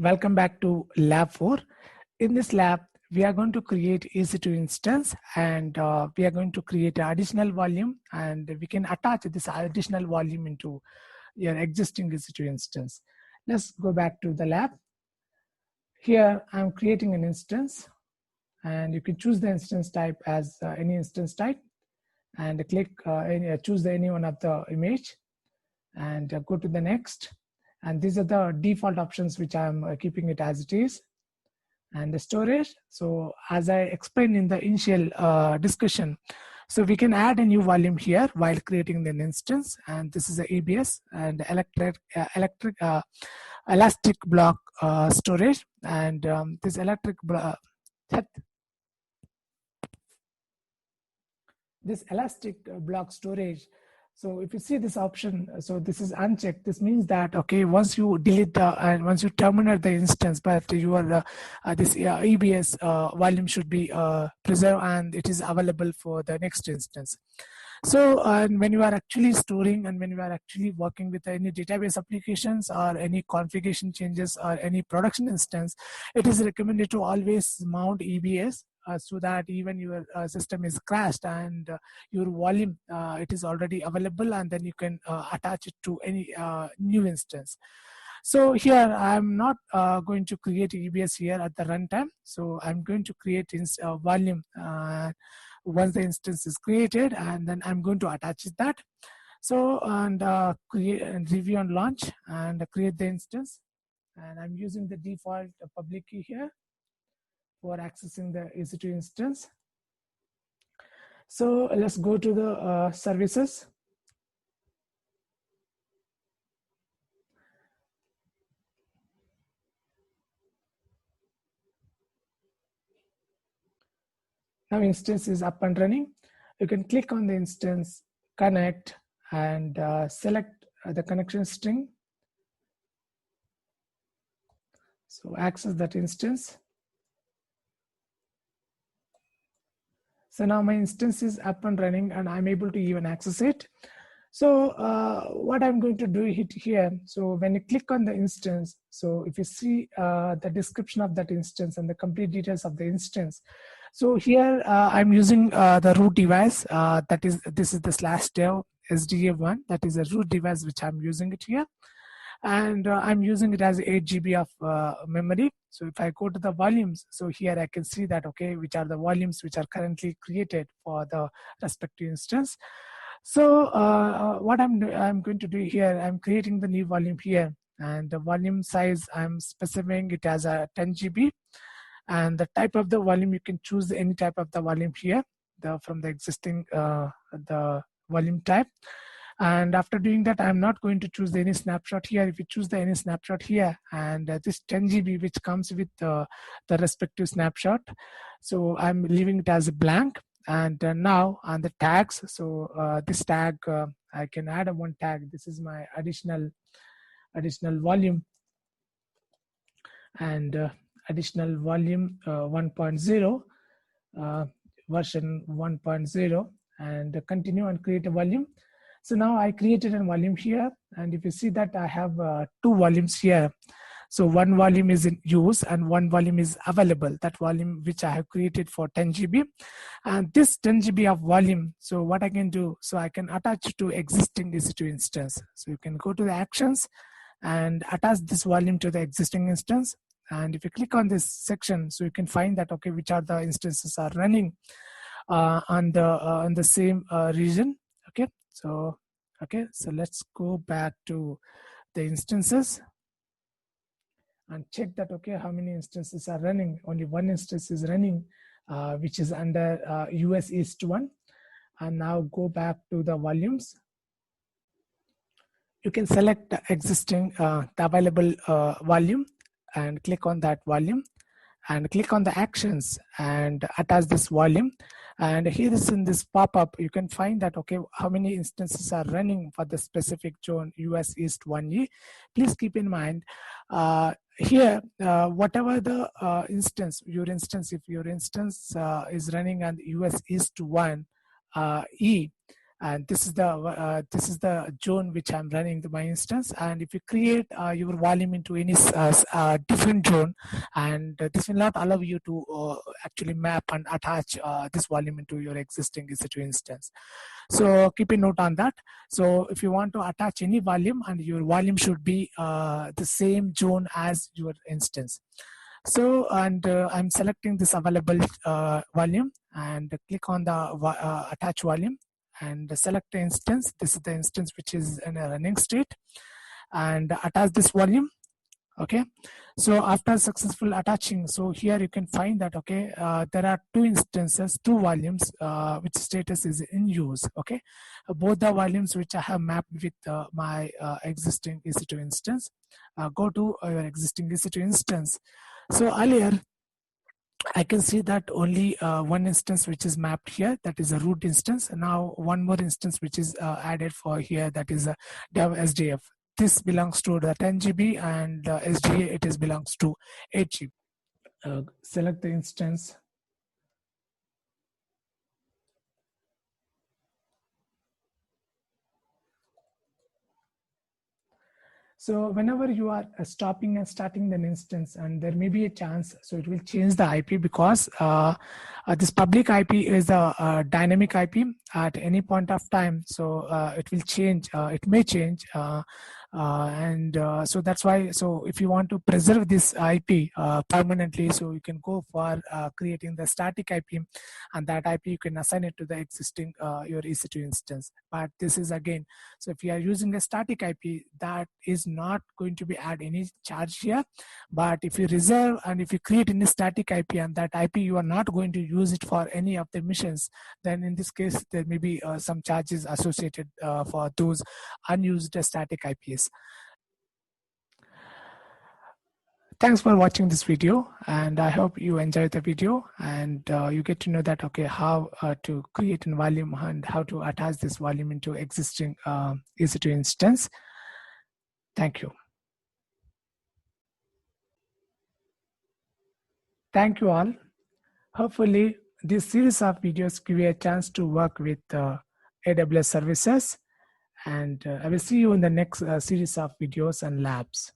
Welcome back to Lab 4. In this lab, we are going to create EC2 instance and we are going to create an additional volume and we can attach this additional volume into your existing EC2 instance. Let's go back to the lab. Here, I'm creating an instance and you can choose the instance type as any instance type and click choose any one of the image and go to the next. And these are the default options which I'm keeping it as it is. And the storage, so as I explained in the initial discussion, so we can add a new volume here while creating an instance, and this is a EBS and elastic block storage, and this elastic block storage. So if you see this option, so this is unchecked. This means that, okay, once you delete and once you terminate the instance, but your this EBS volume should be preserved and it is available for the next instance. So when you are actually storing and when you are actually working with any database applications or any configuration changes or any production instance, it is recommended to always mount EBS so that even your system is crashed and your volume it is already available, and then you can attach it to any new instance. So here I'm not going to create EBS here at the runtime. So I'm going to create volume once the instance is created, and then I'm going to attach that. So and create and review and launch and create the instance, and I'm using the default public key here for accessing the EC2 instance. So let's go to the services. Now instance is up and running. You can click on the instance, connect, and select the connection string. So access that instance. So now my instance is up and running and I'm able to even access it. So what I'm going to do here, so when you click on the instance, so if you see the description of that instance and the complete details of the instance, so here I'm using the root device, this is the /dev SDA1, that is a root device which I'm using it here. And I'm using it as 8 GB of memory. So if I go to the volumes, so here I can see that, okay, which are the volumes which are currently created for the respective instance. So what I'm going to do here, I'm creating the new volume here, and the volume size I'm specifying it as a 10 GB, and the type of the volume you can choose any type of the volume here, from the existing the volume type. And after doing that, I'm not going to choose any snapshot here. If you choose the any snapshot here, and this 10 GB which comes with the respective snapshot, so I'm leaving it as a blank. And now on the tags, so this tag I can add one tag. This is my additional volume, and additional volume 1.0 version 1.0, and continue and create a volume. So now I created a volume here, and if you see that I have two volumes here. So one volume is in use and one volume is available, that volume which I have created for 10 GB. And this 10 GB of volume, so what I can do, so I can attach to existing EC2 instance. So you can go to the actions and attach this volume to the existing instance. And if you click on this section, so you can find that, okay, which are the instances are running on the same region. Okay, so let's go back to the instances and check that, okay, how many instances are running. Only one instance is running, which is under US East 1. And now go back to the volumes. You can select the existing the available volume and click on that volume, and click on the actions and attach this volume. And here is in this pop-up, you can find that, okay, how many instances are running for the specific zone US East 1E. Please keep in mind here, whatever the instance, if your instance is running on US East 1E, and this is the zone which I'm running my instance. And if you create your volume into any different zone, and this will not allow you to actually map and attach this volume into your existing EC2 instance. So keep a note on that. So if you want to attach any volume, and your volume should be the same zone as your instance. So, and I'm selecting this available volume, and click on the attach volume, and select the instance. This is the instance which is in a running state, and attach this volume. Okay, so after successful attaching, so here you can find that, okay, there are two instances, two volumes which status is in use. Okay, both the volumes which I have mapped with my existing EC2 instance. Go to your existing EC2 instance. So earlier I can see that only one instance which is mapped here, that is a root instance. Now one more instance which is added for here, that is a dev SDF. This belongs to the 10 GB, and SDA it is belongs to 8 GB. Select the instance. So whenever you are stopping and starting an instance, and there may be a chance, so it will change the IP, because this public IP is a dynamic IP at any point of time. So it will change, it may change. So that's why, so if you want to preserve this IP permanently, so you can go for creating the static IP, and that IP you can assign it to the existing your EC2 instance. But this is again, so if you are using a static IP, that is not going to be add any charge here. But if you reserve and if you create any static IP, and that IP you are not going to use it for any of the missions, then in this case there may be some charges associated for those unused static IPs. Thanks for watching this video, and I hope you enjoyed the video, and you get to know that, okay, how to create a volume and how to attach this volume into existing EC2 instance. Thank you. Thank you all. Hopefully this series of videos give you a chance to work with AWS services, and I will see you in the next series of videos and labs.